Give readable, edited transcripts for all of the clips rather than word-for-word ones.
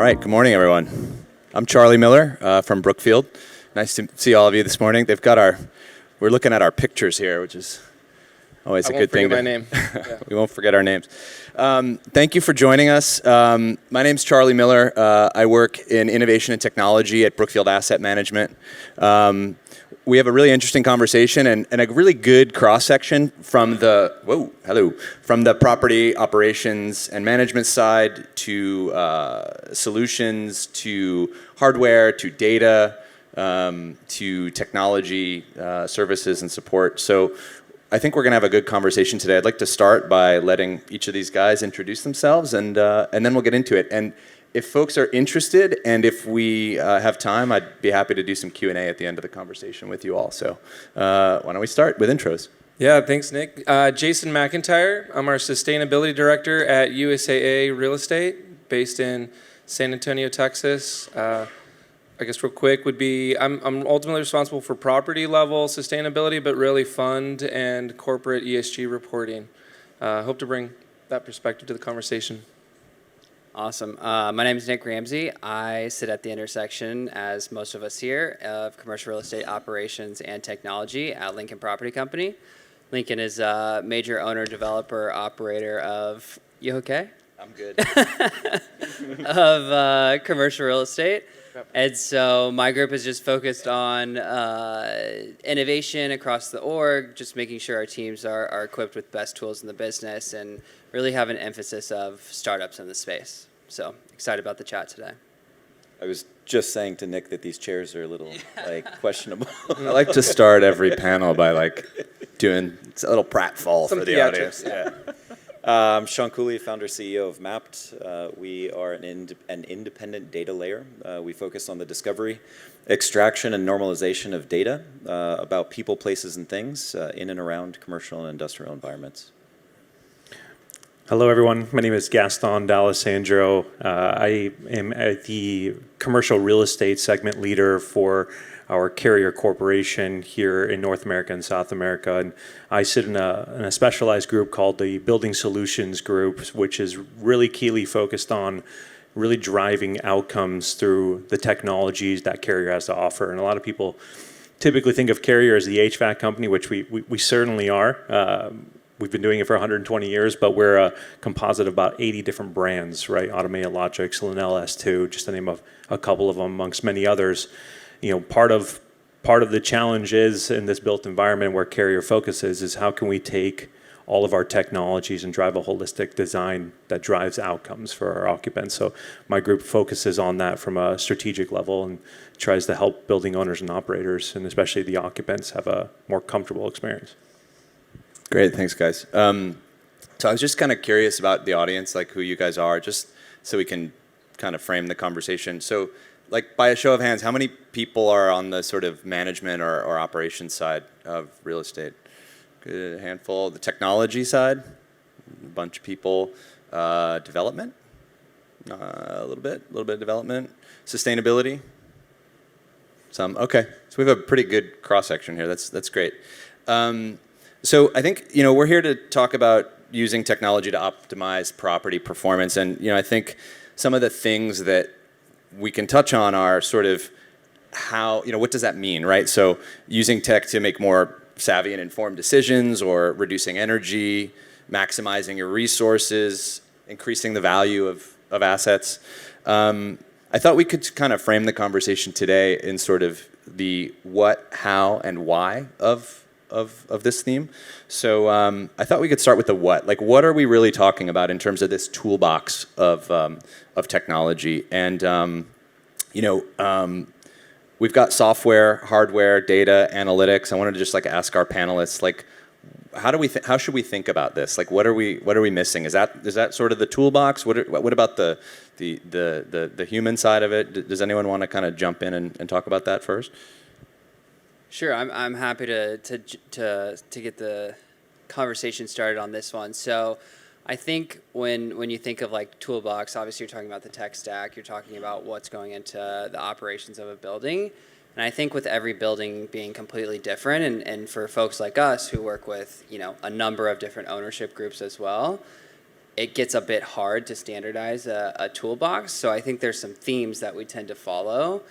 All right, good morning, everyone. I'm Charlie Miller from Brookfield. Nice to see all of you this morning. We're looking at our pictures here, which is always a good thing. I won't forget my name. Yeah. We won't forget our names. Thank you for joining us. My name's Charlie Miller. I work in innovation and technology at Brookfield Asset Management. We have a really interesting conversation and a really good cross-section from the property operations and management side to solutions, to hardware, to data, to technology services and support. So I think we're going to have a good conversation today. I'd like to start by letting each of these guys introduce themselves, and then we'll get into it. And if folks are interested, and if we have time, I'd be happy to do some Q&A at the end of the conversation with you all. So why don't we start with intros? Yeah, thanks, Nick. Jason McIntyre. I'm our sustainability director at USAA Real Estate, based in San Antonio, Texas. I guess real quick would be, I'm ultimately responsible for property level sustainability, but really fund and corporate ESG reporting. Hope to bring that perspective to the conversation. Awesome. My name is Nick Ramsey. I sit at the intersection, as most of us here, of commercial real estate operations and technology at Lincoln Property Company. Lincoln is a major owner, developer, operator of, you okay? I'm good. Of commercial real estate. And so my group is just focused on innovation across the org, just making sure our teams are equipped with best tools in the business and really have an emphasis of startups in the space. So excited about the chat today. I was just saying to Nick that these chairs are a little questionable. I like to start every panel by doing a little pratfall for the audience. Yeah. I'm Shaun Cooley, founder CEO of Mapped. We are an independent data layer. We focus on the discovery, extraction, and normalization of data about people, places, and things in and around commercial and industrial environments. Hello, everyone. My name is Gaston D'Alessandro. I am the commercial real estate segment leader for our carrier corporation here in North America and South America. And I sit in a specialized group called the Building Solutions Group, which is really keenly focused on really driving outcomes through the technologies that carrier has to offer. And a lot of people typically think of carrier as the HVAC company, which we certainly are. We've been doing it for 120 years, but we're a composite of about 80 different brands, right? Automated Logics, Lenel S2, just to name a couple of them amongst many others. You know, part of the challenge is in this built environment where carrier focuses is how can we take all of our technologies and drive a holistic design that drives outcomes for our occupants. So my group focuses on that from a strategic level and tries to help building owners and operators, and especially the occupants, have a more comfortable experience. Great, thanks, guys. So I was just kind of curious about the audience, who you guys are, just so we can kind of frame the conversation. So, by a show of hands, how many people are on the sort of management or operations side of real estate? Good, a handful. The technology side, a bunch of people. Development, a little bit of development. Sustainability, some. Okay, so we have a pretty good cross section here. That's great. So I think we're here to talk about using technology to optimize property performance, and I think some of the things that we can touch on are sort of how, what does that mean, right? So using tech to make more savvy and informed decisions, or reducing energy, maximizing your resources, increasing the value of assets. I thought we could kind of frame the conversation today in sort of the what, how, and why of this theme. So I thought we could start with the what. What are we really talking about in terms of this toolbox of technology? And we've got software, hardware, data, analytics. I wanted to just ask our panelists, how should we think about this? What are we missing? Is that sort of the toolbox? What about the human side of it? Does anyone want to kind of jump in and talk about that first? Sure, I'm happy to get the conversation started on this one. So I think when you think of toolbox, obviously you're talking about the tech stack, you're talking about what's going into the operations of a building. And I think with every building being completely different, and for folks like us who work with a number of different ownership groups as well, it gets a bit hard to standardize a toolbox. So I think there's some themes that we tend to follow.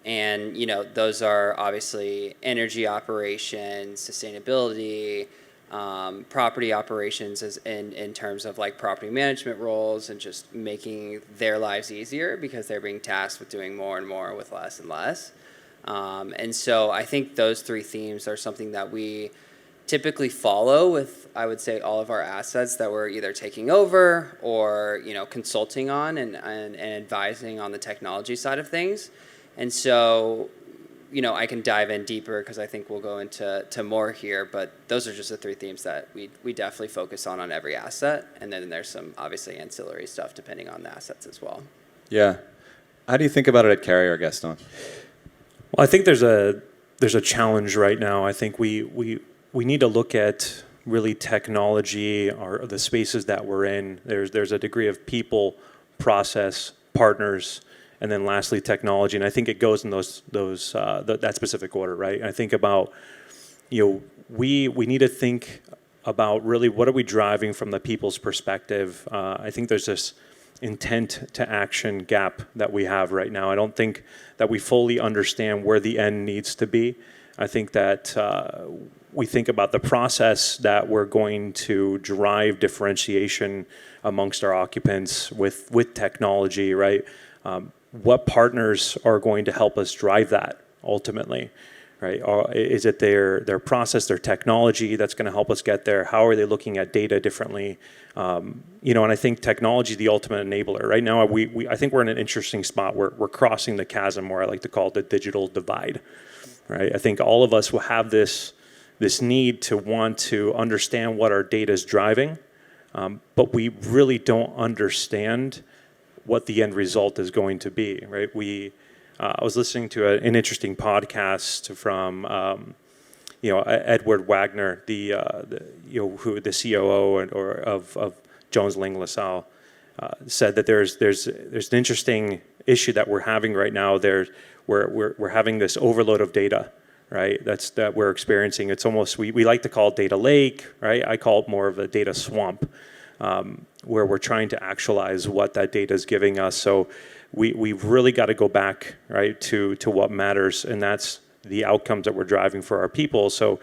And, those are obviously energy operations, sustainability, property operations in terms of like property management roles and just making their lives easier because they're being tasked with doing more and more with less and less. And so I think those three themes are something that we typically follow with, I would say, all of our assets that we're either taking over or, consulting on and advising on the technology side of things. And so, I can dive in deeper because I think we'll go into more here, but those are just the three themes that we definitely focus on every asset. And then there's some obviously ancillary stuff depending on the assets as well. Yeah. How do you think about it at Carrier, Gaston? Well, I think there's a challenge right now. I think we need to look at really technology or the spaces that we're in. There's a degree of people, process, partners, and then lastly technology. And I think it goes in that specific order, right? I think about, we need to think about really what are we driving from the people's perspective. I think there's this intent to action gap that we have right now. I don't think that we fully understand where the end needs to be. I think that we think about the process that we're going to drive differentiation amongst our occupants with technology, right? What partners are going to help us drive that ultimately, right? Is it their process, their technology that's going to help us get there? How are they looking at data differently? And I think technology is the ultimate enabler. Right now, I think we're in an interesting spot. We're crossing the chasm, or I like to call it the digital divide, right? I think all of us will have this need to want to understand what our data is driving, but we really don't understand what the end result is going to be, right? I was listening to an interesting podcast from, Edward Wagner, the COO of Jones Lang LaSalle, said that there's an interesting issue that we're having right now. We're having this overload of data, right? That we're experiencing. It's almost we like to call it data lake, right? I call it more of a data swamp. Where we're trying to actualize what that data is giving us. So we've really got to go back, right, to what matters, and that's the outcomes that we're driving for our people. So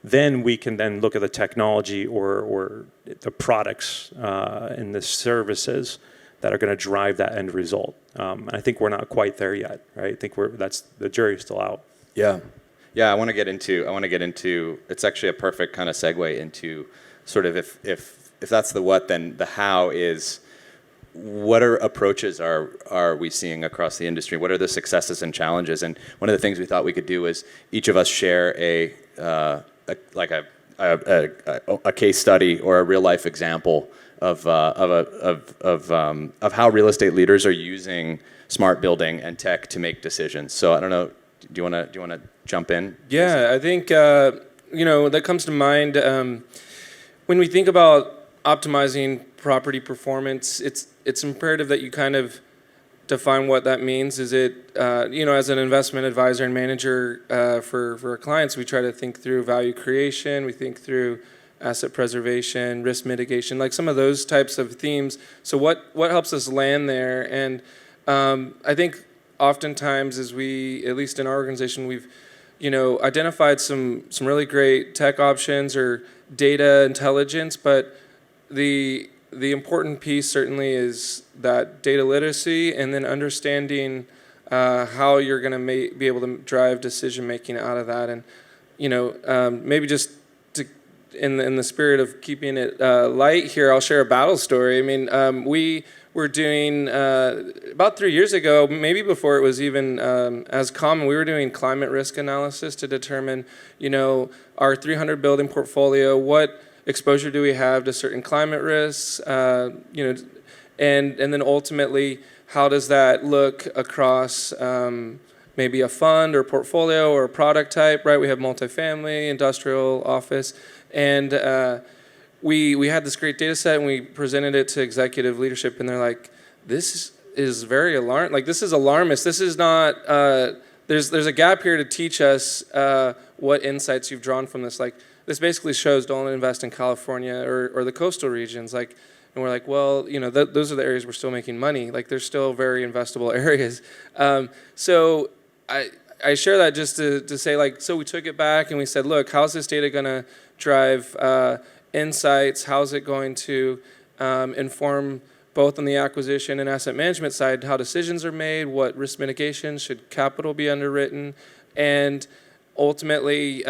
then we can then look at the technology or the products and the services that are going to drive that end result. I think we're not quite there yet, right? I think the jury's still out. Yeah. I want to get into, it's actually a perfect kind of segue into sort of if that's the what, then the how is, what approaches are we seeing across the industry? What are the successes and challenges? And one of the things we thought we could do is each of us share a case study or a real life example of how real estate leaders are using smart building and tech to make decisions. So I don't know, do you want to jump in? Yeah, I think that comes to mind when we think about optimizing property performance. It's imperative that you kind of define what that means. Is it, as an investment advisor and manager for our clients, we try to think through value creation, we think through asset preservation, risk mitigation, like some of those types of themes. So what helps us land there? And I think oftentimes as we, at least in our organization, we've identified some really great tech options or data intelligence, but the important piece certainly is that data literacy and then understanding how you're going to be able to drive decision making out of that. And maybe just in the spirit of keeping it light here, I'll share a battle story. I mean, we were doing about 3 years ago, maybe before it was even as common, we were doing climate risk analysis to determine our 300 building portfolio, what exposure do we have to certain climate risks, and then ultimately, how does that look across maybe a fund or portfolio or a product type, right? We have multifamily, industrial, office, and we had this great data set and we presented it to executive leadership, and they're like, this is very alarming. Like, this is alarmist. This is not, there's a gap here to teach us what insights you've drawn from this. Like, this basically shows don't invest in California or the coastal regions. Like, and we're like, well, you know, those are the areas we're still making money. Like, they're still very investable areas. So I share that just to say, like, so we took it back and we said, look, how's this data going to drive insights? How's it going to inform both on the acquisition and asset management side how decisions are made, what risk mitigation, should capital be underwritten, and ultimately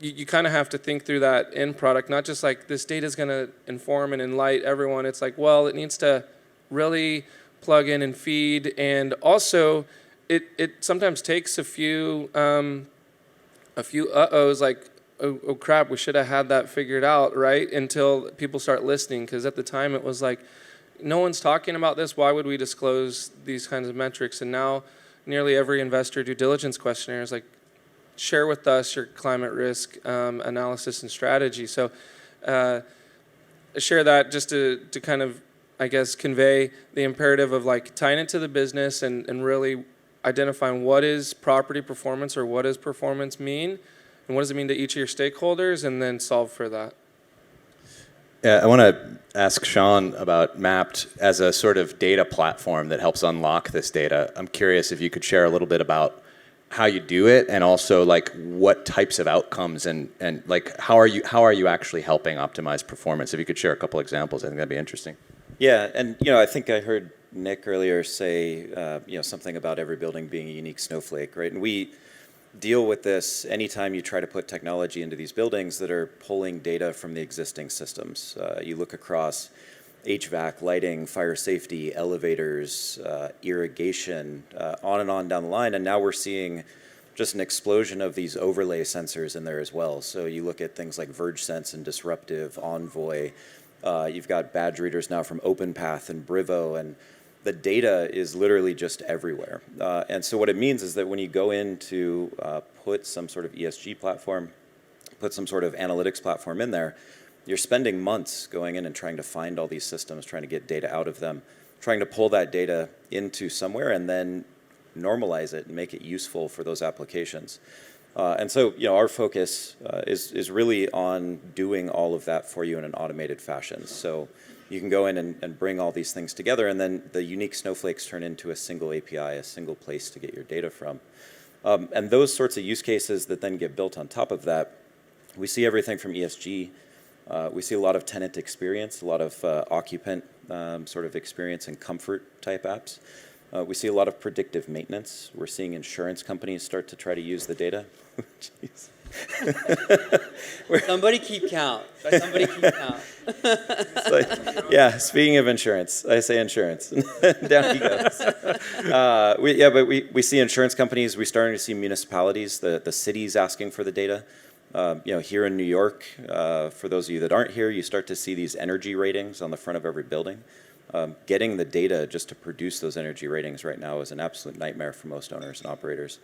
you kind of have to think through that end product, not just like this data is going to inform and enlighten everyone. It's like, well, it needs to really plug in and feed, and also it sometimes takes a few uh-ohs, like, oh crap, we should have had that figured out, right? Until people start listening, because at the time it was like, no one's talking about this. Why would we disclose these kinds of metrics? And now nearly every investor due diligence questionnaire is like, share with us your climate risk analysis and strategy. So I share that just to kind of, I guess, convey the imperative of like tying it to the business and really identifying what is property performance, or what does performance mean, and what does it mean to each of your stakeholders, and then solve for that. Yeah, I want to ask Shaun about Mapped as a sort of data platform that helps unlock this data. I'm curious if you could share a little bit about how you do it, and also like what types of outcomes and like how are you actually helping optimize performance? If you could share a couple examples, I think that'd be interesting. Yeah, and I think I heard Nick earlier say something about every building being a unique snowflake, right? And we deal with this anytime you try to put technology into these buildings that are pulling data from the existing systems. You look across HVAC, lighting, fire safety, elevators, irrigation, on and on down the line, and now we're seeing just an explosion of these overlay sensors in there as well. So you look at things like VergeSense and Disruptive, Envoy. You've got badge readers now from OpenPath and Brivo, and the data is literally just everywhere. And so what it means is that when you go in to put some sort of ESG platform, put some sort of analytics platform in there, you're spending months going in and trying to find all these systems, trying to get data out of them, trying to pull that data into somewhere and then normalize it and make it useful for those applications. And so, our focus is really on doing all of that for you in an automated fashion. So you can go in and bring all these things together, and then the unique snowflakes turn into a single API, a single place to get your data from. And those sorts of use cases that then get built on top of that, we see everything from ESG. We see a lot of tenant experience, a lot of occupant sort of experience and comfort type apps. We see a lot of predictive maintenance. We're seeing insurance companies start to try to use the data. Jeez. Somebody keep count. Somebody keep count. Yeah, speaking of insurance, I say insurance. Down he goes. But we see insurance companies. We're starting to see municipalities, the cities asking for the data. Here in New York, for those of you that aren't here, you start to see these energy ratings on the front of every building. Getting the data just to produce those energy ratings right now is an absolute nightmare for most owners and operators.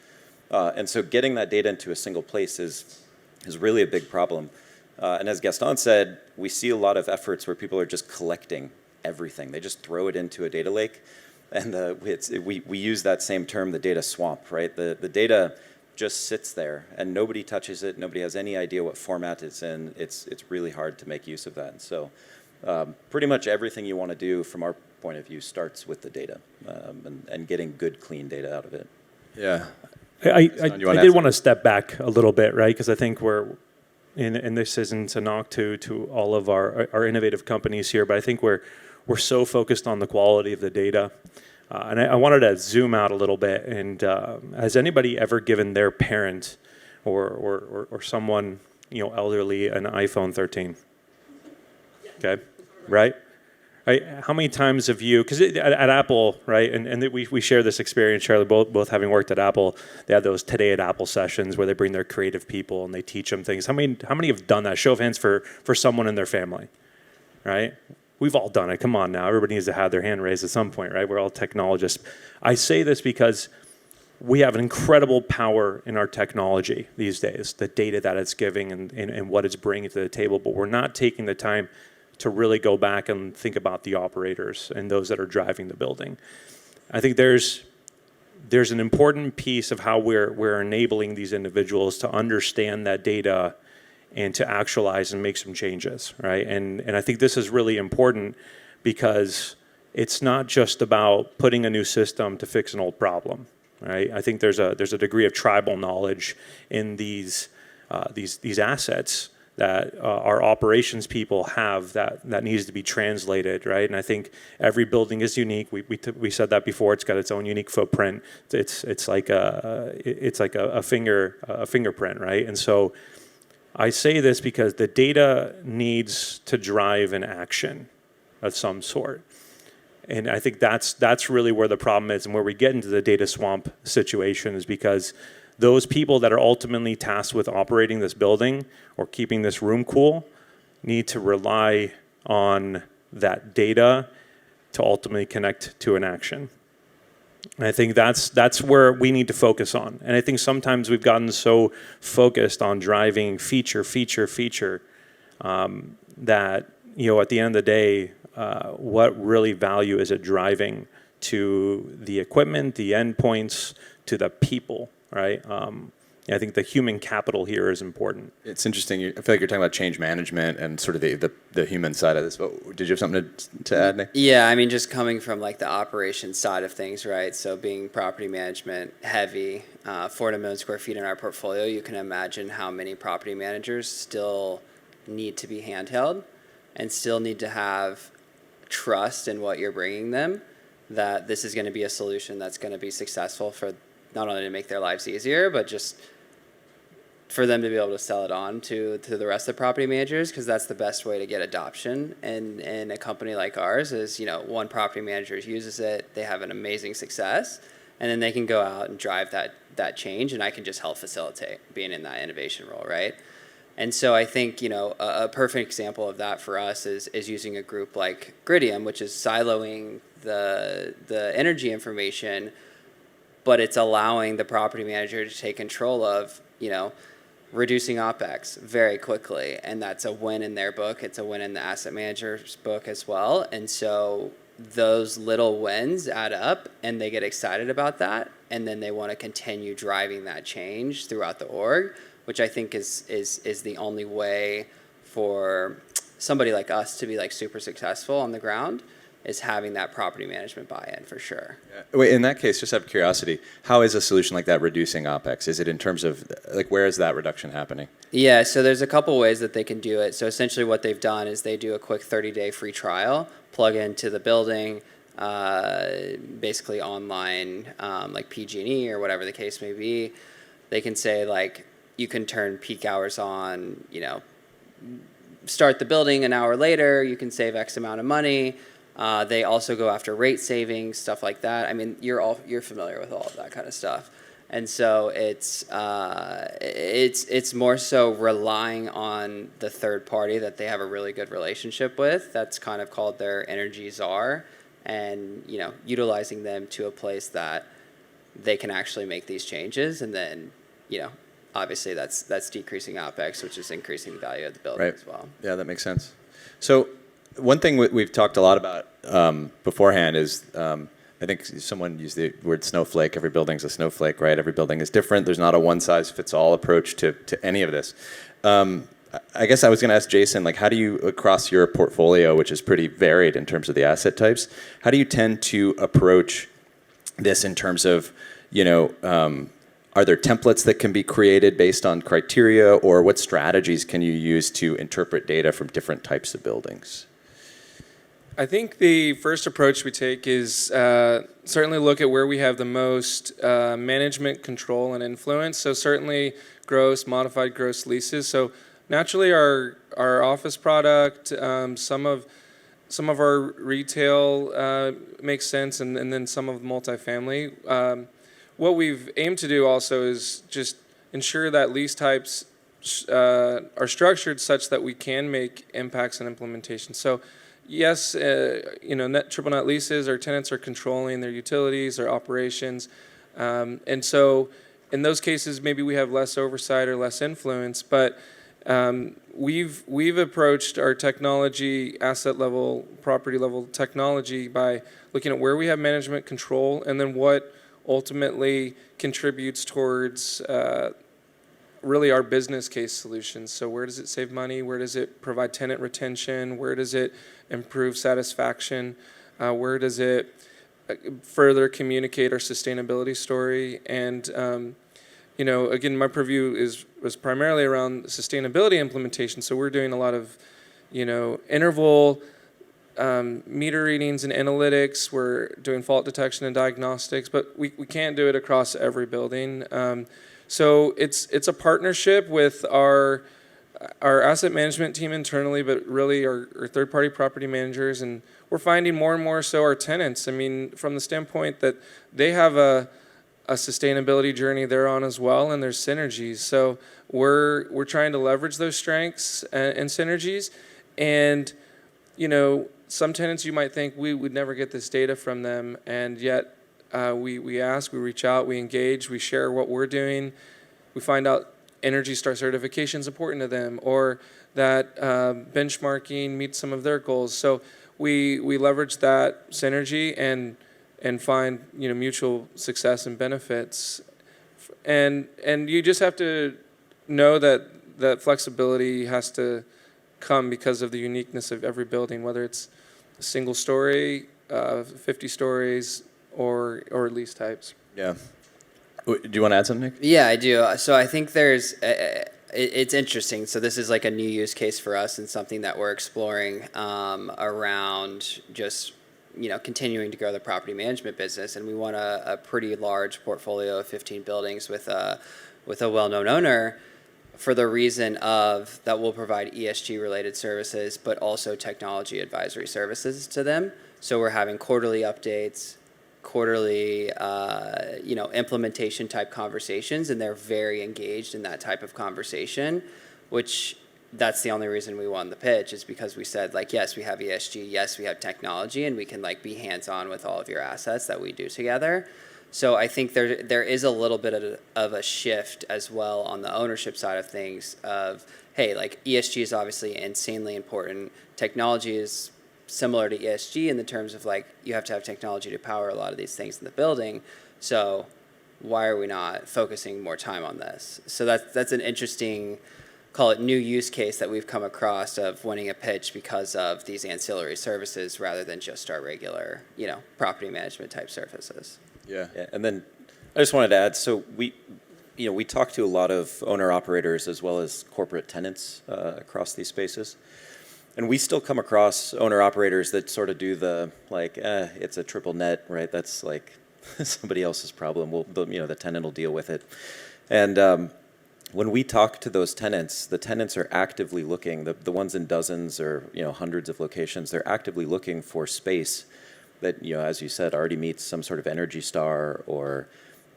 And so getting that data into a single place is really a big problem. And as Gaston said, we see a lot of efforts where people are just collecting everything. They just throw it into a data lake. And we use that same term, the data swamp, right? The data just sits there and nobody touches it. Nobody has any idea what format it's in. It's really hard to make use of that. And so pretty much everything you want to do from our point of view starts with the data and getting good, clean data out of it. Yeah. I did want to step back a little bit, right? Because I think and this isn't a knock to all of our innovative companies here, but I think we're so focused on the quality of the data. And I wanted to zoom out a little bit. And has anybody ever given their parent or someone elderly an iPhone 13? Okay, right? How many times have you, because at Apple, right, and we share this experience, Charlie, both having worked at Apple, they have those Today at Apple sessions where they bring their creative people and they teach them things. How many have done that? Show of hands for someone in their family, right? We've all done it. Come on now. Everybody needs to have their hand raised at some point, right? We're all technologists. I say this because we have an incredible power in our technology these days, the data that it's giving and what it's bringing to the table, but we're not taking the time to really go back and think about the operators and those that are driving the building. I think there's an important piece of how we're enabling these individuals to understand that data and to actualize and make some changes, right? And I think this is really important because it's not just about putting a new system to fix an old problem, right? I think there's a degree of tribal knowledge in these assets that our operations people have that needs to be translated, right? And I think every building is unique. We said that before. It's got its own unique footprint. It's like a fingerprint, right? And so I say this because the data needs to drive an action of some sort. And I think that's really where the problem is, and where we get into the data swamp situation is because those people that are ultimately tasked with operating this building or keeping this room cool need to rely on that data to ultimately connect to an action. And I think that's where we need to focus on. And I think sometimes we've gotten so focused on driving feature, that, at the end of the day, what really value is it driving to the equipment, the endpoints, to the people, right? I think the human capital here is important. It's interesting. I feel like you're talking about change management and sort of the human side of this. But did you have something to add, Nick? Yeah, I mean, just coming from like the operations side of things, right? So being property management heavy, 400 million square feet in our portfolio, you can imagine how many property managers still need to be handheld and still need to have trust in what you're bringing them, that this is going to be a solution that's going to be successful for not only to make their lives easier, but just for them to be able to sell it on to the rest of the property managers, because that's the best way to get adoption. And a company like ours is, one property manager uses it, they have an amazing success, and then they can go out and drive that change, and I can just help facilitate being in that innovation role, right? And so I think, a perfect example of that for us is using a group like Gridium, which is siloing the energy information, but it's allowing the property manager to take control of, reducing Opex very quickly. And that's a win in their book. It's a win in the asset manager's book as well. And so those little wins add up, and they get excited about that. And then they want to continue driving that change throughout the org, which I think is the only way for somebody like us to be like super successful on the ground, is having that property management buy-in for sure. Yeah. Wait, in that case, just out of curiosity, how is a solution like that reducing OPEX? Is it in terms of, where is that reduction happening? Yeah, so there's a couple ways that they can do it. So essentially what they've done is they do a quick 30-day free trial, plug into the building, basically online, like PG&E or whatever the case may be. They can say, you can turn peak hours on, start the building an hour later, you can save X amount of money. They also go after rate savings, stuff like that. I mean, you're familiar with all of that kind of stuff. And so it's more so relying on the third party that they have a really good relationship with. That's kind of called their energy czar, and utilizing them to a place that they can actually make these changes, and then obviously that's decreasing OPEX, which is increasing the value of the building as well. Yeah, that makes sense. So one thing we've talked a lot about beforehand is I think someone used the word snowflake. Every building's a snowflake, right? Every building is different. There's not a one-size-fits-all approach to any of this. I guess I was going to ask Jason, how do you, across your portfolio, which is pretty varied in terms of the asset types, how do you tend to approach this in terms of, are there templates that can be created based on criteria, or what strategies can you use to interpret data from different types of buildings? I think the first approach we take is certainly look at where we have the most management control and influence. So certainly modified gross leases. So naturally our office product, some of our retail makes sense, and then some of the multifamily. What we've aimed to do also is just ensure that lease types are structured such that we can make impacts and implementation. So yes, triple net leases, our tenants are controlling their utilities, their operations. And so in those cases, maybe we have less oversight or less influence, but we've approached our technology, asset level, property level technology by looking at where we have management control, and then what ultimately contributes towards really our business case solutions. So where does it save money? Where does it provide tenant retention? Where does it improve satisfaction? Where does it further communicate our sustainability story? And again, my purview was primarily around sustainability implementation. So we're doing a lot of interval meter readings and analytics. We're doing fault detection and diagnostics, but we can't do it across every building. So it's a partnership with our asset management team internally, but really our third-party property managers, and we're finding more and more so our tenants. I mean, from the standpoint that they have a sustainability journey they're on as well, and there's synergies. So we're trying to leverage those strengths and synergies. And some tenants you might think we would never get this data from them, and yet we ask, we reach out, we engage, we share what we're doing. We find out Energy Star certification is important to them, or that benchmarking meets some of their goals. So we leverage that synergy and find mutual success and benefits. And you just have to know that flexibility has to come because of the uniqueness of every building, whether it's a single story, 50 stories, or lease types. Yeah. Do you want to add something, Nick? Yeah, I do. So I think it's interesting. So this is like a new use case for us and something that we're exploring around just continuing to grow the property management business. And we want a pretty large portfolio of 15 buildings with a well-known owner, for the reason of that we'll provide ESG related services, but also technology advisory services to them. So we're having quarterly updates, quarterly, implementation type conversations, and they're very engaged in that type of conversation, which that's the only reason we won the pitch, is because we said, yes, we have ESG, yes, we have technology, and we can be hands-on with all of your assets that we do together. So I think there is a little bit of a shift as well on the ownership side of things of, hey, ESG is obviously insanely important. Technology is similar to ESG in the terms of you have to have technology to power a lot of these things in the building. So why are we not focusing more time on this? So that's an interesting, call it new use case that we've come across of winning a pitch because of these ancillary services rather than just our regular, property management type services. Yeah. And then I just wanted to add, so we talk to a lot of owner operators as well as corporate tenants across these spaces. And we still come across owner operators that sort of do the it's a triple net, right? That's somebody else's problem. The tenant will deal with it. And when we talk to those tenants, the tenants are actively looking, the ones in dozens or hundreds of locations, they're actively looking for space that, as you said, already meets some sort of Energy Star or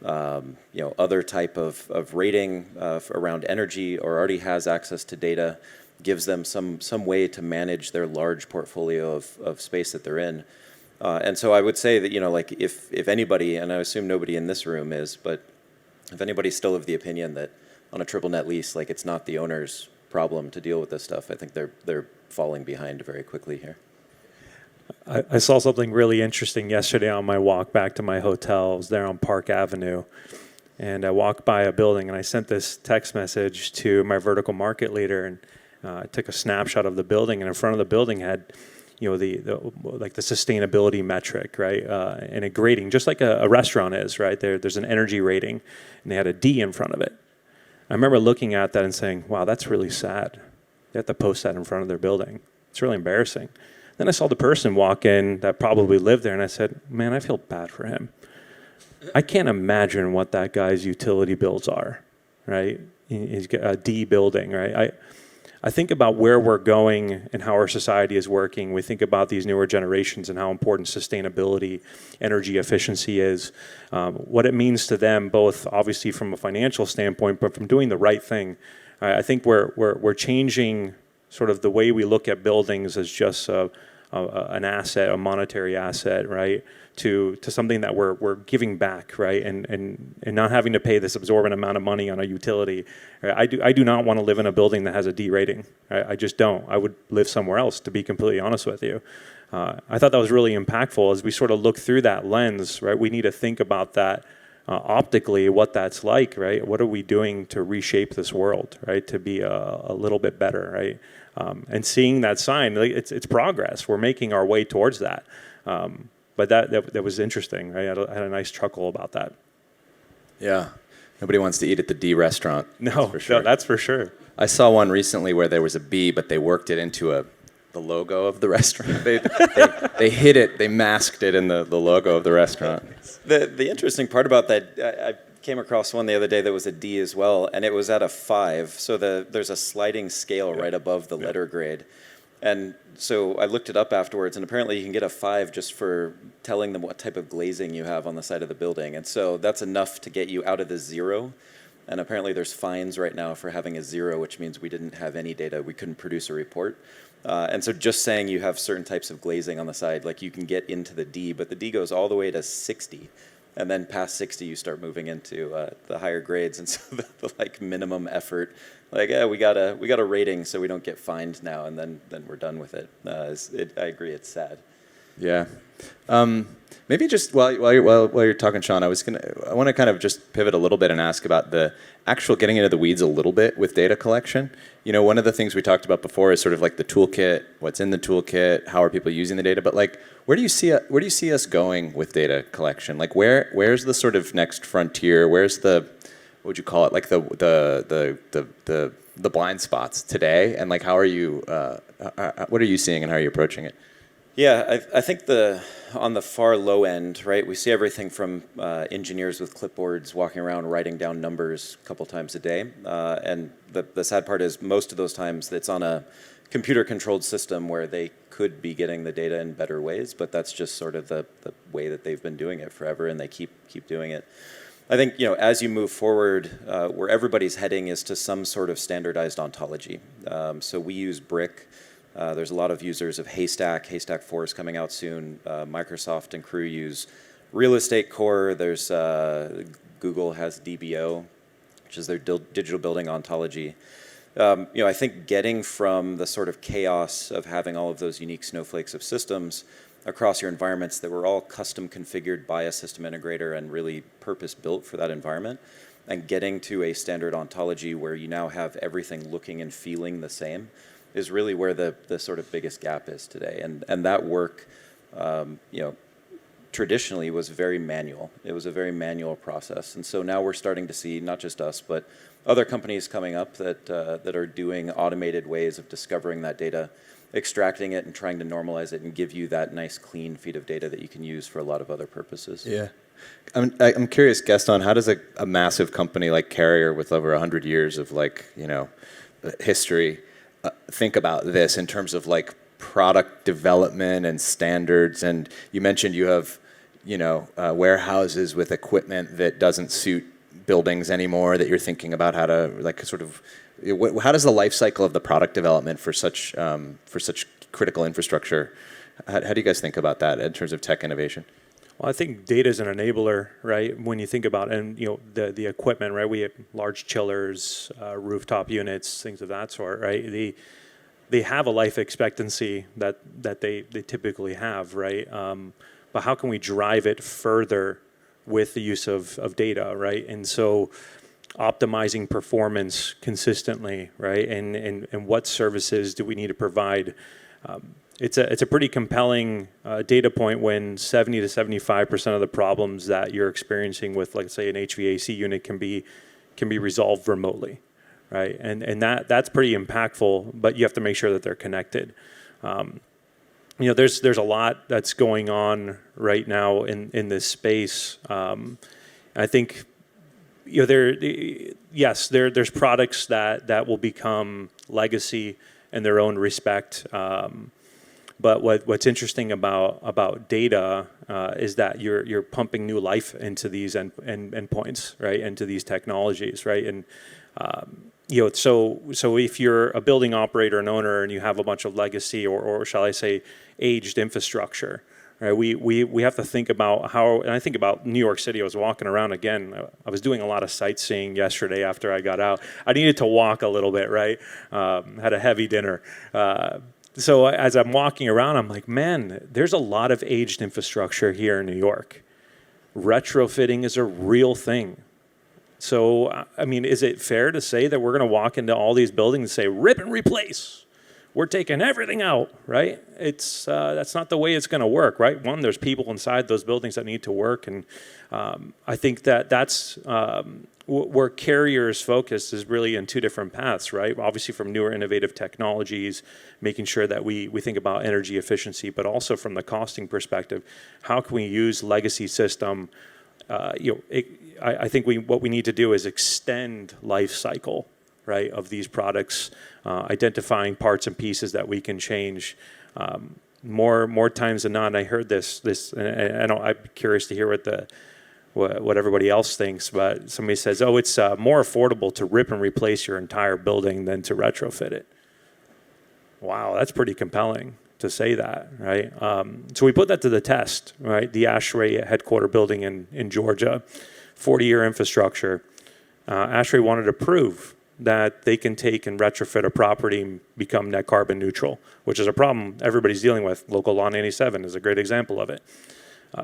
other type of rating around energy, or already has access to data, gives them some way to manage their large portfolio of space that they're in. And so I would say that, if anybody, and I assume nobody in this room is, but if anybody's still of the opinion that on a triple net lease, it's not the owner's problem to deal with this stuff, I think they're falling behind very quickly here. I saw something really interesting yesterday on my walk back to my hotel. I was there on Park Avenue, and I walked by a building, and I sent this text message to my vertical market leader, and I took a snapshot of the building, and in front of the building had, the sustainability metric, right, and a grading, just like a restaurant is, right? There's an energy rating, and they had a D in front of it. I remember looking at that and saying, wow, that's really sad. They have to post that in front of their building. It's really embarrassing. Then I saw the person walk in that probably lived there, and I said, man, I feel bad for him. I can't imagine what that guy's utility bills are, right? He's got a D building, right? I think about where we're going and how our society is working. We think about these newer generations and how important sustainability, energy efficiency is, what it means to them, both obviously from a financial standpoint, but from doing the right thing. I think we're changing sort of the way we look at buildings as just an asset, a monetary asset, right? To something that we're giving back, right? And not having to pay this absorbent amount of money on a utility. Right? I do not want to live in a building that has a D rating. Right? I just don't. I would live somewhere else, to be completely honest with you. I thought that was really impactful as we sort of look through that lens, right? We need to think about that optically what that's like, right? What are we doing to reshape this world, right? To be a little bit better, right? And seeing that sign, like, it's progress. We're making our way towards that. But that was interesting, right? I had a nice chuckle about that. Yeah. Nobody wants to eat at the D restaurant. No, that's for sure. I saw one recently where there was a B, but they worked it into the logo of the restaurant. They hid it, they masked it in the logo of the restaurant. The interesting part about that, I came across one the other day that was a D as well, and it was at a 5. So there's a sliding scale right above the letter grade. And so I looked it up afterwards, and apparently you can get a 5 just for telling them what type of glazing you have on the side of the building. And so that's enough to get you out of the 0. And apparently there's fines right now for having a 0, which means we didn't have any data. We couldn't produce a report. And so just saying you have certain types of glazing on the side, like you can get into the D, but the D goes all the way to 60. And then past 60, you start moving into the higher grades. And so the like minimum effort, like, yeah, we got a rating so we don't get fined now, and then we're done with it. I agree, it's sad. Yeah. Maybe just while you're talking, Shaun, I want to kind of just pivot a little bit and ask about the actual getting into the weeds a little bit with data collection. You know, one of the things we talked about before is sort of like the toolkit, what's in the toolkit, how are people using the data, but like where do you see us going with data collection? Like where's the sort of next frontier? Where's the, what would you call it? Like the blind spots today, and like how are you what are you seeing and how are you approaching it? Yeah, I think on the far low end, right, we see everything from engineers with clipboards walking around writing down numbers a couple times a day. And the sad part is most of those times it's on a computer-controlled system where they could be getting the data in better ways, but that's just sort of the way that they've been doing it forever, and they keep doing it. I think, you know, as you move forward, where everybody's heading is to some sort of standardized ontology. So we use Brick. There's a lot of users of Haystack. Haystack 4 is coming out soon. Microsoft and crew use Real Estate Core. There's Google has DBO, which is their digital building ontology. You know, I think getting from the sort of chaos of having all of those unique snowflakes of systems across your environments that were all custom configured by a system integrator and really purpose built for that environment, and getting to a standard ontology where you now have everything looking and feeling the same is really where the sort of biggest gap is today. And that work, you know, traditionally was very manual. It was a very manual process. And so now we're starting to see, not just us, but other companies coming up that are doing automated ways of discovering that data, extracting it and trying to normalize it and give you that nice clean feed of data that you can use for a lot of other purposes. Yeah. I'm curious, Gaston, how does a massive company like Carrier with over 100 years of like, you know, history think about this in terms of like product development and standards? And you mentioned you have, you know, warehouses with equipment that doesn't suit buildings anymore, that you're thinking about how to like sort of, how does the life cycle of the product development for such critical infrastructure, how do you guys think about that in terms of tech innovation? Well, I think data is an enabler, right? When you think about, and you know, the equipment, right? We have large chillers, rooftop units, things of that sort, right? They have a life expectancy that they typically have, right? But how can we drive it further with the use of data, right? And so optimizing performance consistently, right? And what services do we need to provide? It's a pretty compelling data point when 70 to 75% of the problems that you're experiencing with, like, say, an HVAC unit can be resolved remotely, right? And that's pretty impactful, but you have to make sure that they're connected. You know, there's a lot that's going on right now in this space. I think, you know, there's products that will become legacy in their own respect. But what's interesting about data is that you're pumping new life into these endpoints, right? Into these technologies, right? And you know, so if you're a building operator and owner and you have a bunch of legacy or shall I say aged infrastructure, right? We have to think about how, and I think about New York City. I was walking around again. I was doing a lot of sightseeing yesterday after I got out. I needed to walk a little bit, right? Had a heavy dinner. So as I'm walking around, I'm like, man, there's a lot of aged infrastructure here in New York. retrofitting is a real thing. So, I mean, is it fair to say that we're going to walk into all these buildings and say, rip and replace? We're taking everything out, right? It's that's not the way it's going to work, right? One, there's people inside those buildings that need to work, and I think that's where Carrier's focus is really in two different paths, right? Obviously, from newer innovative technologies, making sure that we think about energy efficiency, but also from the costing perspective, how can we use legacy system? I think what we need to do is extend life cycle, right, of these products, identifying parts and pieces that we can change. More times than not, I heard this, and I'm curious to hear what everybody else thinks, but somebody says, oh, it's more affordable to rip and replace your entire building than to retrofit it. Wow, that's pretty compelling to say that, right? So we put that to the test, right? The ASHRAE headquarter building in Georgia, 40-year infrastructure. ASHRAE wanted to prove that they can take and retrofit a property and become net carbon neutral, which is a problem everybody's dealing with. Local Law 97 is a great example of it.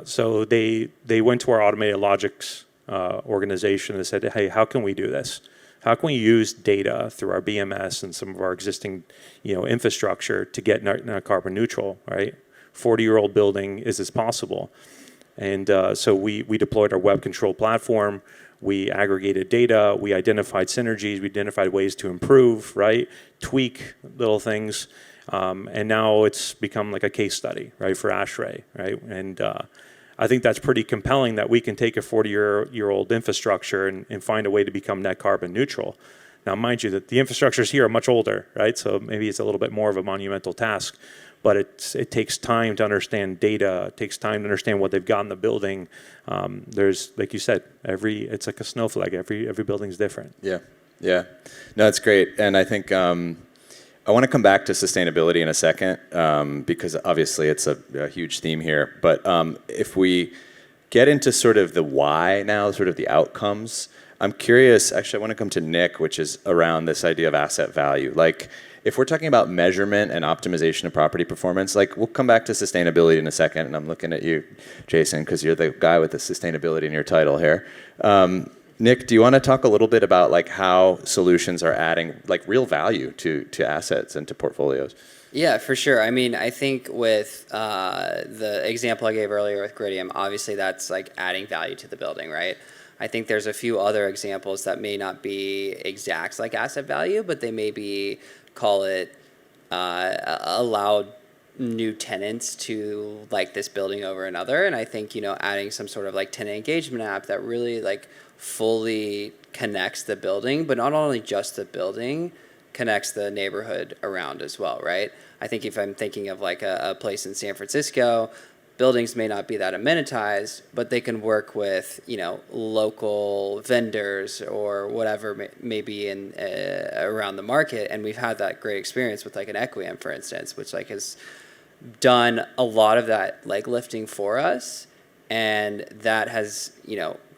So they went to our automated logics organization and said, hey, how can we do this? How can we use data through our BMS and some of our existing, infrastructure to get net carbon neutral, right? 40-year-old building, is this possible? And so we deployed our web control platform. We aggregated data. We identified synergies. We identified ways to improve, right? Tweak little things. And now it's become like a case study, right, for ASHRAE, right? And I think that's pretty compelling that we can take a 40-year-old infrastructure and find a way to become net carbon neutral. Now, mind you, that the infrastructures here are much older, right? So maybe it's a little bit more of a monumental task, but it takes time to understand data. It takes time to understand what they've got in the building. There's, like you said, it's like a snowflake. Every building's different. Yeah. No, it's great. And I think I want to come back to sustainability in a second because obviously it's a huge theme here. But if we get into sort of the why now, sort of the outcomes, I'm curious, actually I want to come to Nick, which is around this idea of asset value. Like if we're talking about measurement and optimization of property performance, like we'll come back to sustainability in a second, and I'm looking at you, Jason, because you're the guy with the sustainability in your title here. Nick, do you want to talk a little bit about like how solutions are adding like real value to assets and to portfolios? Yeah, for sure. I mean, I think with the example I gave earlier with Grittium, obviously that's like adding value to the building, right? I think there's a few other examples that may not be exact like asset value, but they may be, call it, allowed new tenants to like this building over another. And I think, adding some sort of like tenant engagement app that really like fully connects the building, but not only just the building, connects the neighborhood around as well, right? I think if I'm thinking of like a place in San Francisco, buildings may not be that amenitized, but they can work with, local vendors or whatever may be in around the market. And we've had that great experience with like an Equiam, for instance, which like has done a lot of that like lifting for us. And that has,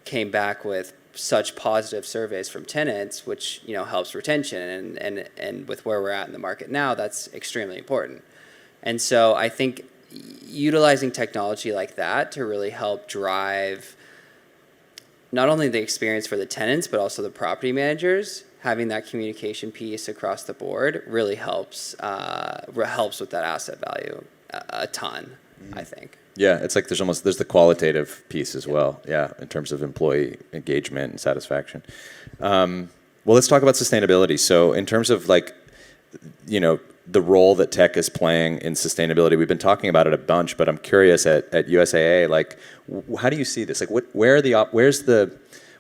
came back with such positive surveys from tenants, which helps retention, and with where we're at in the market now, that's extremely important. And so I think utilizing technology like that to really help drive not only the experience for the tenants but also the property managers, having that communication piece across the board really helps with that asset value a ton, I think. Yeah, it's like there's the qualitative piece as well. Yeah, in terms of employee engagement and satisfaction. Well, let's talk about sustainability. So in terms of like, the role that tech is playing in sustainability, we've been talking about it a bunch, but I'm curious at USAA, like, how do you see this? Like, where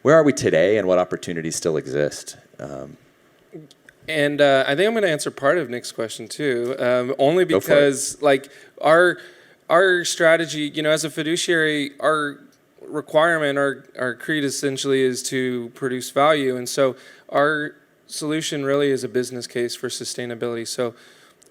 are we today, and what opportunities still exist? And I think I'm going to answer part of Nick's question too, only because like our strategy, as a fiduciary, our requirement, our creed essentially is to produce value. And so our solution really is a business case for sustainability. So,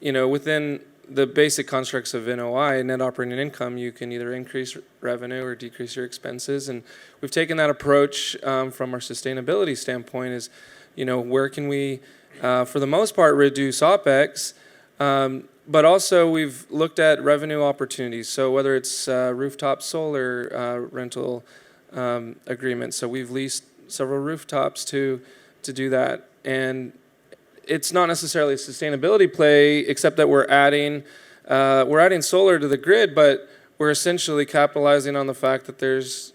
within the basic constructs of NOI, net operating income, you can either increase revenue or decrease your expenses. And we've taken that approach from our sustainability standpoint is, where can we, for the most part, reduce Opex, but also we've looked at revenue opportunities. So whether it's rooftop solar rental, agreement. So we've leased several rooftops to do that. And it's not necessarily a sustainability play, except that we're adding solar to the grid, but we're essentially capitalizing on the fact that there's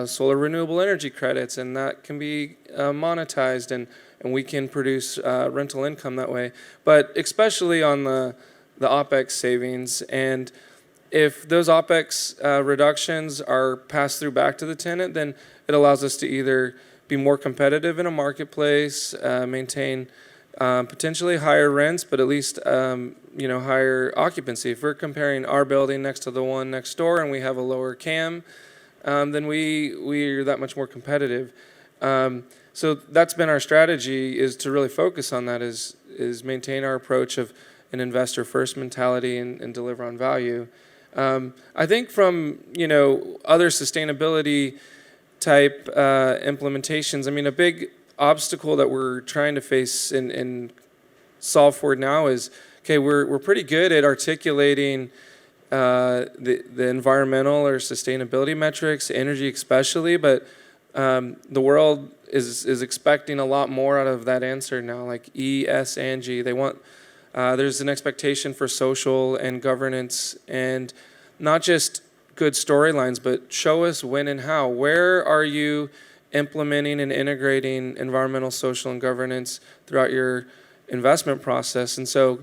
solar renewable energy credits, and that can be monetized, and we can produce rental income that way. But especially on the Opex savings, and if those Opex reductions are passed through back to the tenant, then it allows us to either be more competitive in a marketplace, maintain potentially higher rents, but at least higher occupancy. If we're comparing our building next to the one next door and we have a lower CAM, then we're that much more competitive. So that's been our strategy, is to really focus on that, is maintain our approach of an investor first mentality and deliver on value. I think from other sustainability type implementations, I mean, a big obstacle that we're trying to face and solve for now is, okay, we're pretty good at articulating the environmental or sustainability metrics, energy especially, but the world is expecting a lot more out of that answer now, like E, S, and G. They want there's an expectation for social and governance, and not just good storylines, but show us when and how. Where are you implementing and integrating environmental, social, and governance throughout your investment process? And so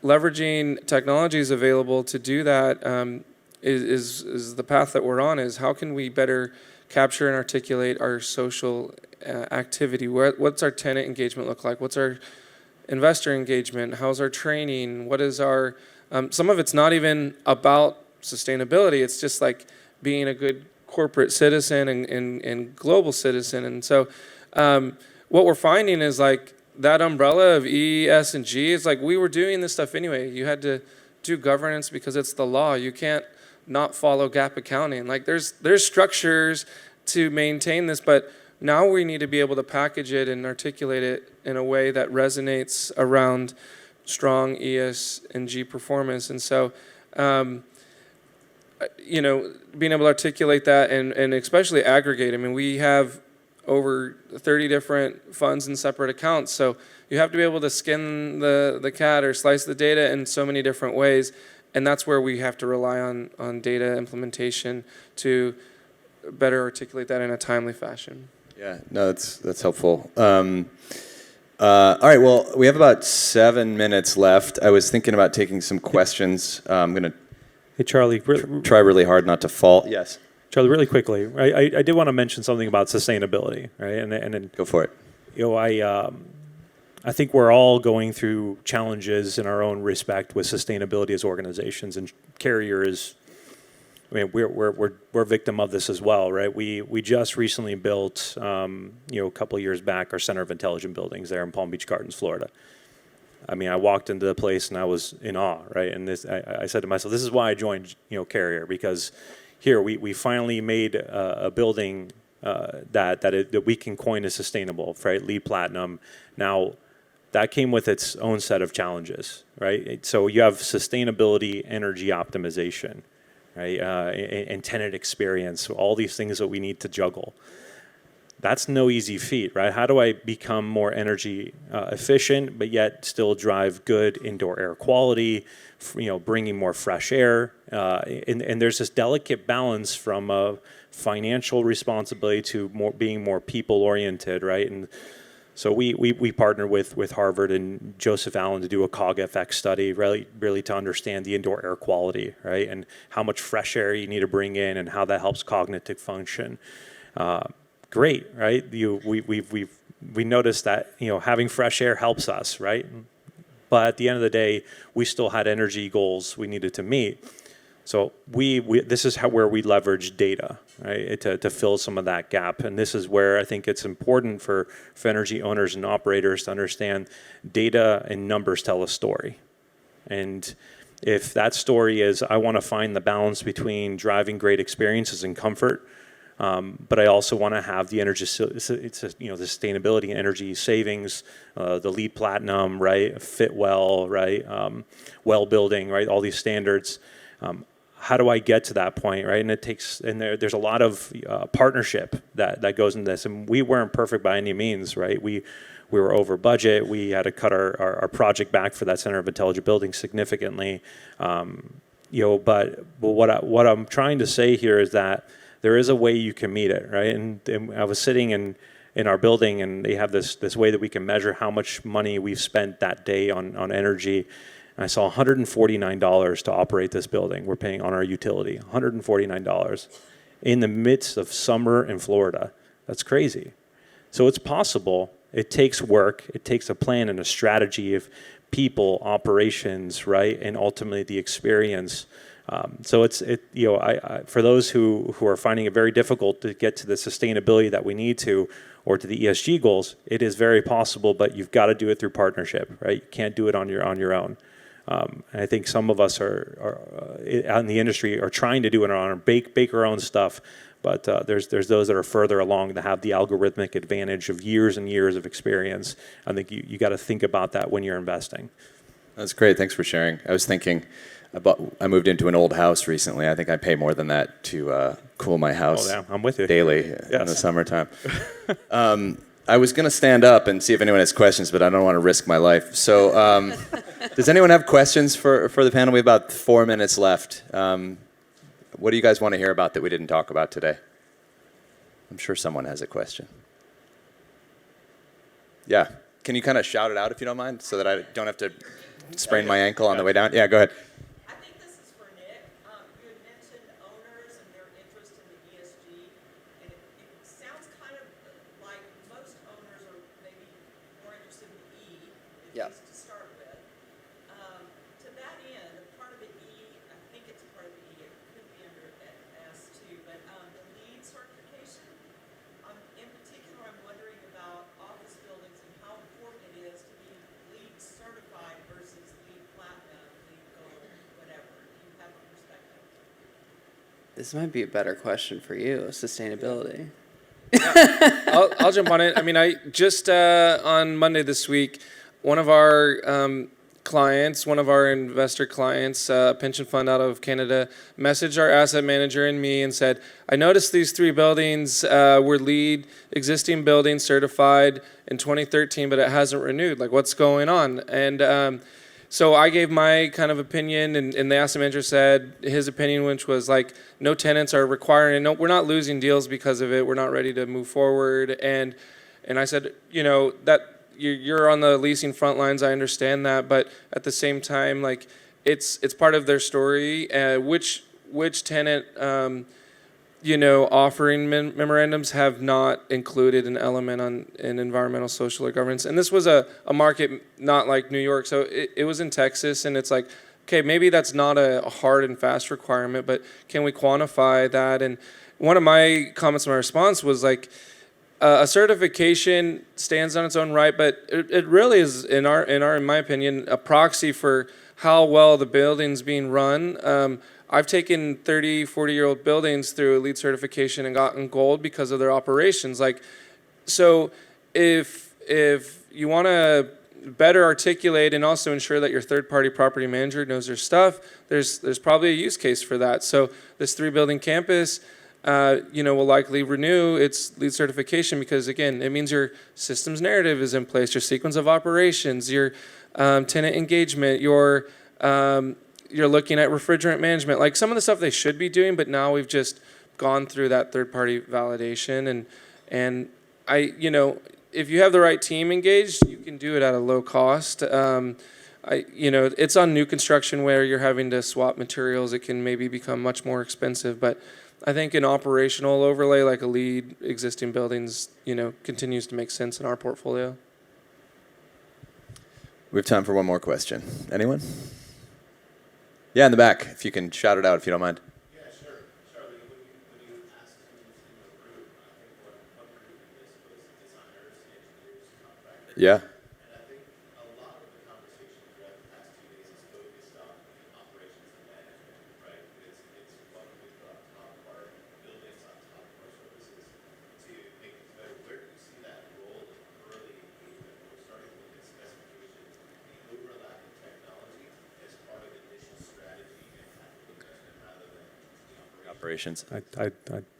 leveraging technologies available to do that is the path that we're on, is how can we better capture and articulate our social activity? What's our tenant engagement look like? What's our investor engagement? How's our training? What is our, some of it's not even about sustainability. It's just like being a good corporate citizen and global citizen. And so what we're finding is like that umbrella of E, S, and G is like, we were doing this stuff anyway. You had to do governance because it's the law. You can't not follow GAAP accounting. Like there's structures to maintain this, but now we need to be able to package it and articulate it in a way that resonates around strong ES and G performance. And so, being able to articulate that and especially aggregate. I mean, we have over 30 different funds and separate accounts. So you have to be able to skin the cat or slice the data in so many different ways. And that's where we have to rely on data implementation to better articulate that in a timely fashion. Yeah, no, that's helpful. All right, well, we have about 7 minutes left. I was thinking about taking some questions. I'm going to Charlie, try really hard not to fall. Yes. Charlie, really quickly, I did want to mention something about sustainability, right? And Go for it. I think we're all going through challenges in our own respect with sustainability as organizations, and Carrier is. I mean, we're victim of this as well, right? We just recently built, a couple of years back, our Center of Intelligent Buildings there in Palm Beach Gardens, Florida. I mean, I walked into the place and I was in awe, right? And I said to myself, this is why I joined, Carrier, because here we finally made a building that we can coin as sustainable, right? LEED Platinum. Now, that came with its own set of challenges, right? So you have sustainability, energy optimization, right? And tenant experience, all these things that we need to juggle. That's no easy feat, right? How do I become more energy efficient, but yet still drive good indoor air quality, bringing more fresh air? And there's this delicate balance from a financial responsibility to being more people-oriented, right? And so we partner with Harvard and Joseph Allen to do a CogFX study, really to understand the indoor air quality, right? And how much fresh air you need to bring in and how that helps cognitive function. Great, right? We noticed that having fresh air helps us, right? But at the end of the day, we still had energy goals we needed to meet. So this is where we leverage data, right, to fill some of that gap. And this is where I think it's important for energy owners and operators to understand data and numbers tell a story. And if that story is, I want to find the balance between driving great experiences and comfort, but I also want to have the energy, the sustainability, energy savings, the LEED Platinum, right, fit well, right, well building, right, all these standards. how do I get to that point, right? And it takes, and there's a lot of partnership that goes into this. And we weren't perfect by any means, right? We were over budget. We had to cut our project back for that Center of Intelligent Building significantly. But what I'm trying to say here is that there is a way you can meet it, right? And I was sitting in our building, and they have this way that we can measure how much money we've spent that day on energy. And I saw $149 to operate this building. We're paying on our utility, $149 in the midst of summer in Florida. That's crazy. So it's possible. It takes work. It takes a plan and a strategy of people, operations, right, and ultimately the experience. So for those who are finding it very difficult to get to the sustainability that we need to, or to the ESG goals, it is very possible, but you've got to do it through partnership, right? You can't do it on your own. And I think some of us are out in the industry are trying to do it on our own, bake our own stuff. But there's those that are further along that have the algorithmic advantage of years and years of experience. I think you got to think about that when you're investing. That's great. Thanks for sharing. I was thinking I moved into an old house recently. I think I pay more than that to cool my house. Oh, yeah, I'm with you. Daily in the summertime. I was going to stand up and see if anyone has questions, but I don't want to risk my life. So does anyone have questions for the panel? We have about 4 minutes left. What do you guys want to hear about that we didn't talk about today? I'm sure someone has a question. Yeah. Can you kind of shout it out if you don't mind, so that I don't have to sprain my ankle on the way down? Yeah, go ahead. I think this is for Nick. You had mentioned owners and their interest in the ESG, and it sounds kind of like most owners are maybe more interested in the E, at least to start with. To that end, part of the E, I think it's part of the E, it could be under S too, but the LEED certification, in particular, I'm wondering about office buildings and how important it is to be LEED certified versus LEED platinum, LEED gold, whatever. Do you have a perspective? This might be a better question for you, sustainability. I'll jump on it. I mean, I just on Monday this week, one of our clients, one of our investor clients, a pension fund out of Canada, messaged our asset manager and me and said, I noticed these 3 buildings were LEED existing buildings certified in 2013, but it hasn't renewed. Like, what's going on? And so I gave my kind of opinion, and the asset manager said his opinion, which was like, no tenants are requiring it. No, we're not losing deals because of it. We're not ready to move forward. And I said, that you're on the leasing front lines. I understand that, but at the same time, like, it's part of their story. Which tenant, offering memorandums have not included an element in environmental, social, or governance. And this was a market not like New York, so it was in Texas, and it's like, okay, maybe that's not a hard and fast requirement, but can we quantify that? And one of my comments in my response was like, a certification stands on its own right, but it really is, in my opinion, a proxy for how well the building's being run. I've taken 30, 40-year-old buildings through a LEED certification and gotten gold because of their operations. Like, so if you want to better articulate and also ensure that your third-party property manager knows their stuff, there's probably a use case for that. So this 3-building campus, will likely renew its LEED certification because, again, it means your systems narrative is in place, your sequence of operations, your tenant engagement, you're looking at refrigerant management, like some of the stuff they should be doing, but now we've just gone through that third-party validation. And if you have the right team engaged, you can do it at a low cost. It's on new construction where you're having to swap materials. It can maybe become much more expensive, but I think an operational overlay like a LEED existing buildings, continues to make sense in our portfolio. We have time for one more question. Anyone? Yeah, in the back, if you can shout it out if you don't mind. Yeah, sure. Charlie, when you asked who's in the room, I think one group in this was designers, engineers, contractors. Yeah. And I think a lot of the conversation throughout the past 2 days is focused on operations and management, right? It's what we put on top of our buildings, on top of our services to make it better. Where do you see that role of early engagement? We're starting to look at specification, the overlap of technology as part of initial strategy and capital investment rather than operations. I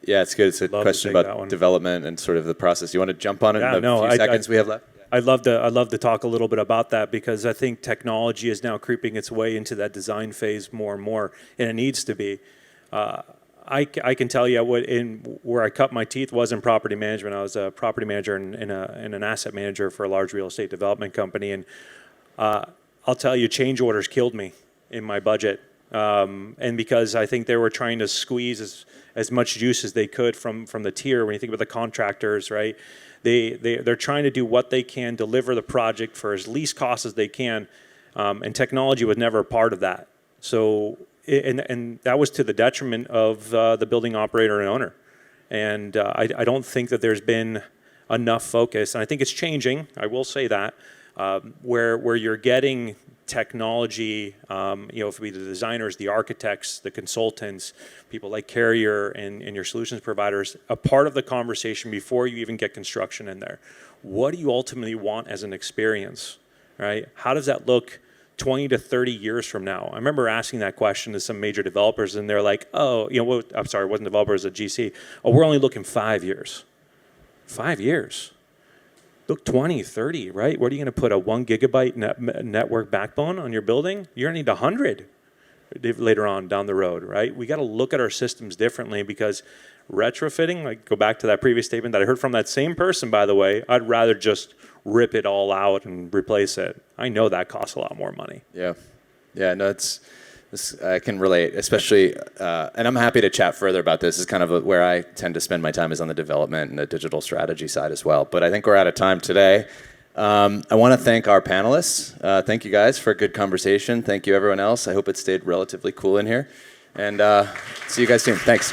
Yeah, it's good. It's a Love to question take that one. about development and sort of the process. You want to jump on it Yeah, in the no, few seconds we have left? I'd love to talk a little bit about that because I think technology is now creeping its way into that design phase more and more, and it needs to be. I can tell you where I cut my teeth was in property management. I was a property manager and an asset manager for a large real estate development company, and I'll tell you, change orders killed me in my budget, and because I think they were trying to squeeze as much juice as they could from the tier. When you think about the contractors, right? They're trying to do what they can, deliver the project for as least cost as they can, and technology was never a part of that. So, and that was to the detriment of the building operator and owner. And I don't think that there's been enough focus, and I think it's changing. I will say that where you're getting technology, if it be the designers, the architects, the consultants, people like Carrier and your solutions providers, a part of the conversation before you even get construction in there. What do you ultimately want as an experience, right? How does that look 20 to 30 years from now? I remember asking that question to some major developers, and they're like, I'm sorry, it wasn't developers, a GC. Oh, we're only looking 5 years. 5 years. Look, 20, 30, right? What are you going to put, a 1 gigabyte network backbone on your building? You're going to need 100 later on down the road, right? We got to look at our systems differently because retrofitting, like go back to that previous statement that I heard from that same person, by the way, I'd rather just rip it all out and replace it. I know that costs a lot more money. Yeah. Yeah, no, I can relate, especially, and I'm happy to chat further about this. This is kind of where I tend to spend my time is on the development and the digital strategy side as well. But I think we're out of time today. I want to thank our panelists. Thank you guys for a good conversation. Thank you everyone else. I hope it stayed relatively cool in here. And see you guys soon. Thanks.